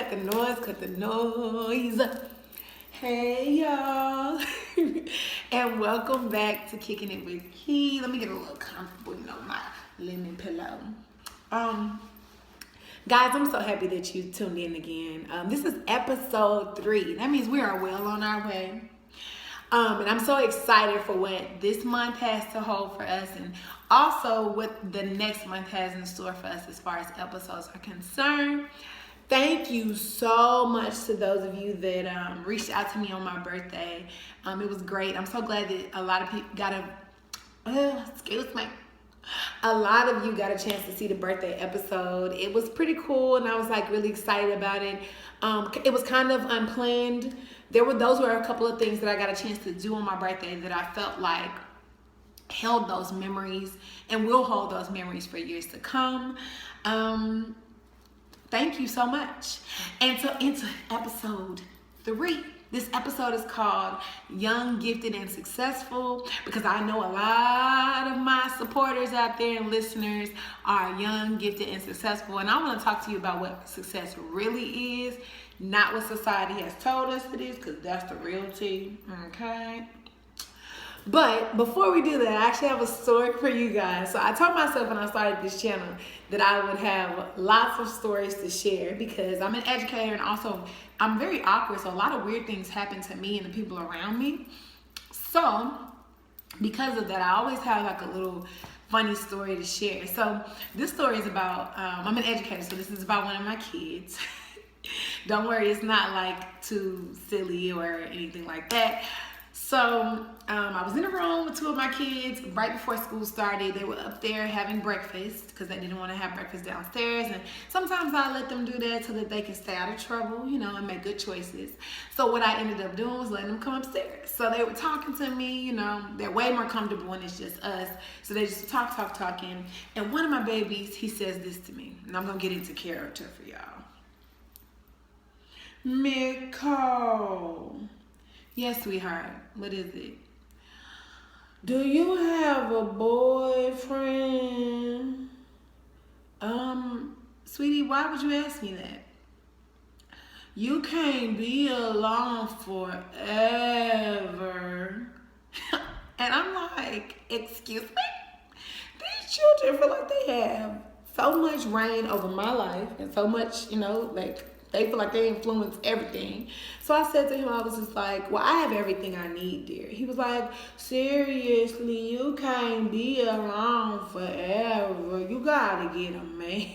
cut the noise, cut the noise. Hey y'all, and welcome back to Kicking It with Key. Let me get a little comfortable, my linen pillow. Guys, I'm so happy that you tuned in again. This is episode 3. That means we are well on our way. And I'm so excited for what this month has to hold for us, and also what the next month has in store for us as far as episodes are concerned. Thank you so much to those of you that reached out to me on my birthday. It was great. I'm so glad that a lot of people got a lot of you got a chance to see the birthday episode. It was pretty cool, and I was like really excited about it. It was kind of unplanned. Those were a couple of things that I got a chance to do on my birthday that I felt like held those memories and will hold those memories for years to come. Thank you so much. And so into episode 3. This episode is called Young, Gifted, and Successful, because I know a lot of my supporters out there and listeners are young, gifted, and successful. And I want to talk to you about what success really is, not what society has told us it is, because that's the real tea, okay? But before we do that, I actually have a story for you guys. So I told myself when I started this channel that I would have lots of stories to share, because I'm an educator and also I'm very awkward. So a lot of weird things happen to me and the people around me. So because of that, I always have like a little funny story to share. So this story is about, I'm an educator, so this is about one of my kids. Don't worry, it's not like too silly or anything like that. So I was in a room with 2 of my kids right before school started. They were up there having breakfast because they didn't want to have breakfast downstairs. And sometimes I let them do that so that they can stay out of trouble, and make good choices. So what I ended up doing was letting them come upstairs. So they were talking to me, they're way more comfortable when it's just us. So they just talking. And one of my babies, he says this to me, and I'm going to get into character for y'all. Nicole. Yes, sweetheart. What is it? Do you have a boyfriend? Sweetie, why would you ask me that? You can't be alone forever. And I'm like, excuse me? These children feel like they have so much reign over my life and so much, they feel like they influence everything. So I said to him, I was just like, well, I have everything I need, dear. He was like, seriously, you can't be around forever. You gotta get a man.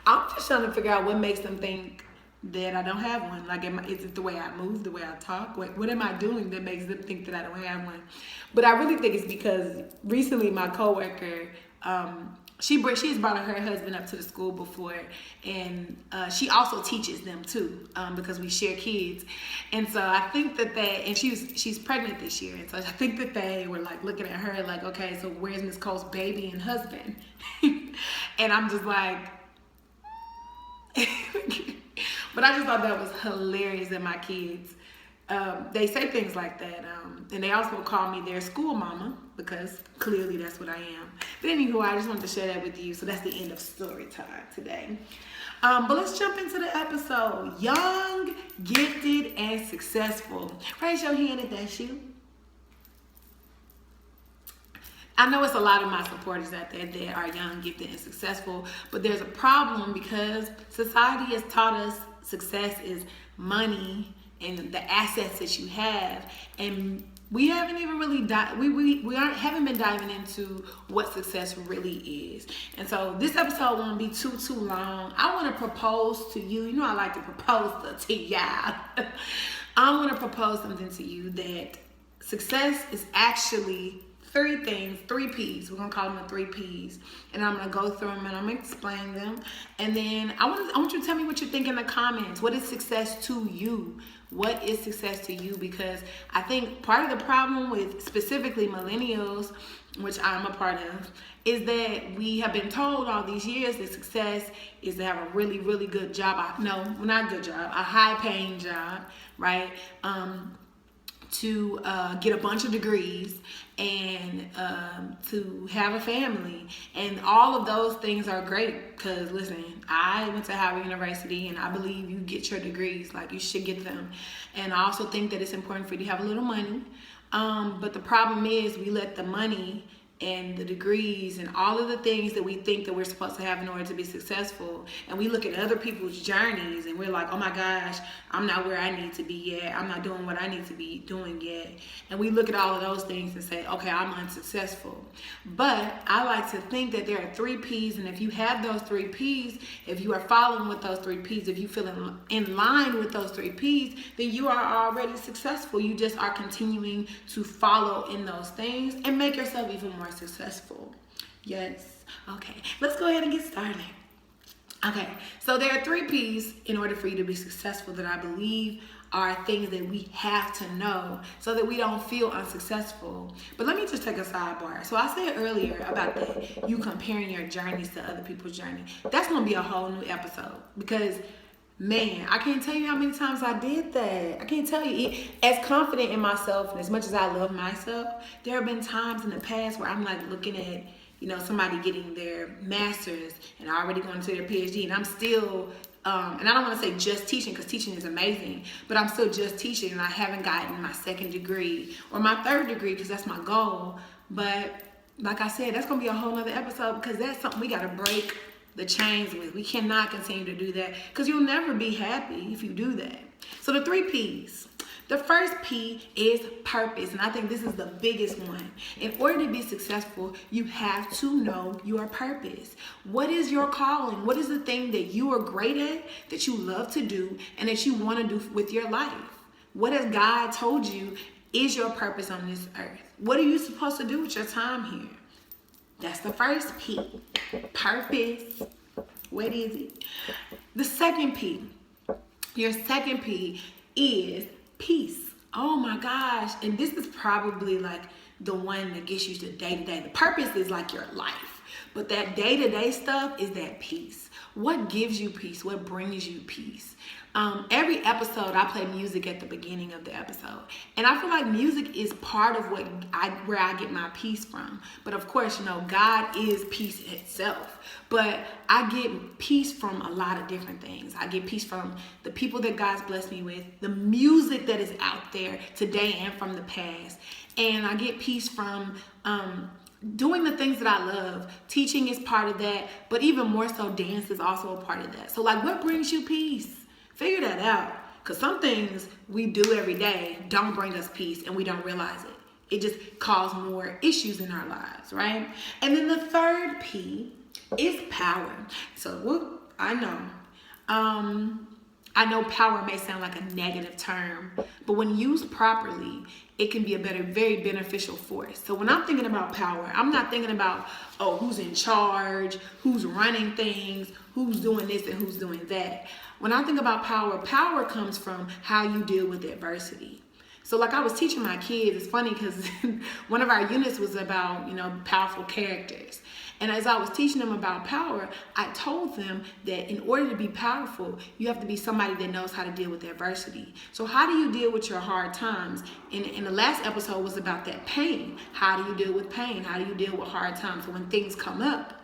I'm just trying to figure out what makes them think that I don't have one. Like, is it the way I move, the way I talk? What am I doing that makes them think that I don't have one? But I really think it's because recently my coworker, she has brought her husband up to the school before, and she also teaches them too, because we share kids. And so I think that and she's pregnant this year, and so I think that they were like looking at her like, okay, so where's Miss Cole's baby and husband? And I'm just like, but I just thought that was hilarious that my kids, they say things like that, and they also call me their school mama, because clearly that's what I am. But anywho, I just wanted to share that with you. So that's the end of story time today. But let's jump into the episode. Young, gifted, and successful. Raise your hand if that's you. I know it's a lot of my supporters out there that are young, gifted, and successful, but there's a problem because society has taught us success is money and the assets that you have, and we haven't even really haven't been diving into what success really is. And so this episode won't be too long. I want to propose to you. I like to propose to y'all. I want to propose something to you, that success is actually 3 things, 3 P's. We're gonna call them the 3 P's, and I'm gonna go through them and I'm gonna explain them. And then I want you to tell me what you think in the comments. What is success to you? What is success to you? Because I think part of the problem with specifically millennials, which I'm a part of, is that we have been told all these years that success is to have a really, really good job. No, not a good job, a high-paying job, right? to get a bunch of degrees and to have a family, and all of those things are great. Because listen, I went to Howard University, and I believe you get your degrees, like you should get them. And I also think that it's important for you to have a little money, but the problem is we let the money and the degrees and all of the things that we think that we're supposed to have in order to be successful, and we look at other people's journeys and we're like, oh my gosh, I'm not where I need to be yet, I'm not doing what I need to be doing yet, and we look at all of those things and say, okay, I'm unsuccessful. But I like to think that there are 3 P's, and if you have those 3 P's, if you are following with those 3 P's, if you feel in line with those 3 P's, then you are already successful. You just are continuing to follow in those things and make yourself even more successful. Yes. Okay, let's go ahead and get started. Okay, so there are 3 P's in order for you to be successful that I believe are things that we have to know so that we don't feel unsuccessful. But let me just take a sidebar. So I said earlier about that you comparing your journeys to other people's journey. That's gonna be a whole new episode, because man, I can't tell you how many times I did that. I can't tell you. As confident in myself and as much as I love myself, there have been times in the past where I'm like looking at, you know, somebody getting their master's and already going to their PhD, and I'm still, and I don't want to say just teaching, because teaching is amazing, but I'm still just teaching and I haven't gotten my 2nd degree or my 3rd degree, because that's my goal. But like I said, that's going to be a whole nother episode, because that's something we got to break the chains with. We cannot continue to do that, because you'll never be happy if you do that. So the 3 P's. The first P is purpose, and I think this is the biggest one. In order to be successful, you have to know your purpose. What is your calling? What is the thing that you are great at, that you love to do, and that you want to do with your life? What has God told you is your purpose on this earth? What are you supposed to do with your time here? That's the first P, purpose. What is it? The 2nd P, your 2nd P is peace. Oh my gosh. And this is probably like the one that gets you to day-to-day. The purpose is like your life, but that day-to-day stuff is that peace. What gives you peace? What brings you peace? Every episode I play music at the beginning of the episode, and I feel like music is part of where I get my peace from. But of course, you know, God is peace itself, but I get peace from a lot of different things. I get peace from the people that God's blessed me with, the music that is out there today and from the past, and I get peace from doing the things that I love. Teaching is part of that, but even more so, dance is also a part of that. So like, what brings you peace? Figure that out, because some things we do every day don't bring us peace and we don't realize it. It just causes more issues in our lives, right? And then the 3rd P is power. So I know power may sound like a negative term, but when used properly, it can be a very beneficial force. So when I'm thinking about power, I'm not thinking about, oh, who's in charge, who's running things, who's doing this and who's doing that. When I think about power, power comes from how you deal with adversity. So like I was teaching my kids, it's funny because one of our units was about, you know, powerful characters. And as I was teaching them about power, I told them that in order to be powerful, you have to be somebody that knows how to deal with adversity. So how do you deal with your hard times? In the last episode was about that pain. How do you deal with pain? How do you deal with hard times? So when things come up,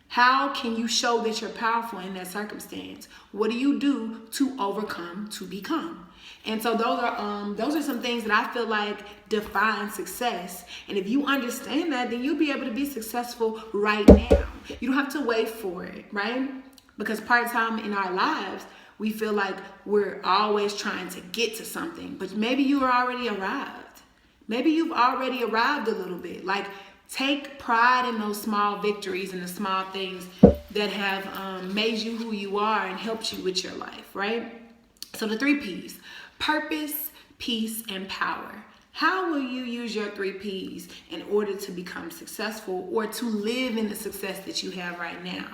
how can you show that you're powerful in that circumstance? What do you do to overcome, to become? And so those are some things that I feel like define success. And if you understand that, then you'll be able to be successful right now. You don't have to wait for it, right? Because part of the time in our lives, we feel like we're always trying to get to something, but maybe you are already arrived. Maybe you've already arrived a little bit. Like, take pride in those small victories and the small things that have made you who you are and helped you with your life, right? So the 3 P's, purpose, peace, and power. How will you use your 3 P's in order to become successful or to live in the success that you have right now?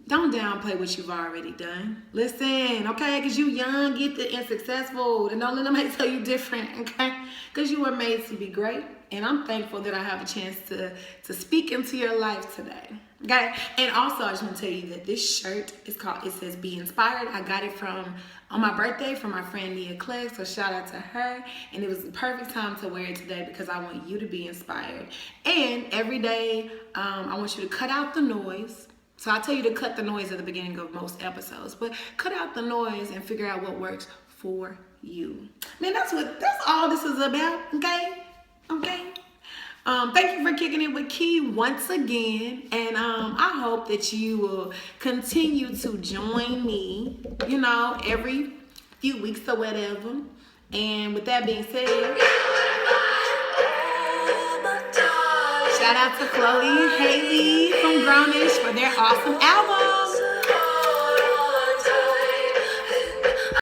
Don't downplay what you've already done. Listen, okay? Because you young, gifted, and successful. And don't let them tell you different, okay? Because you were made to be great. And I'm thankful that I have a chance to speak into your life today. Okay? And also, I just want to tell you that this shirt is called, it says Be Inspired. I got it on my birthday from my friend Nia Clegg. So shout out to her. And it was the perfect time to wear it today because I want you to be inspired. And every day, I want you to cut out the noise. So I tell you to cut the noise at the beginning of most episodes, but cut out the noise and figure out what works for you. Man, that's all this is about, okay? Okay? Thank you for kicking it with Key once again, and I hope that you will continue to join me, every few weeks or whatever. And with that being said, shout out to Chloe and Haley from Grownish for their awesome album.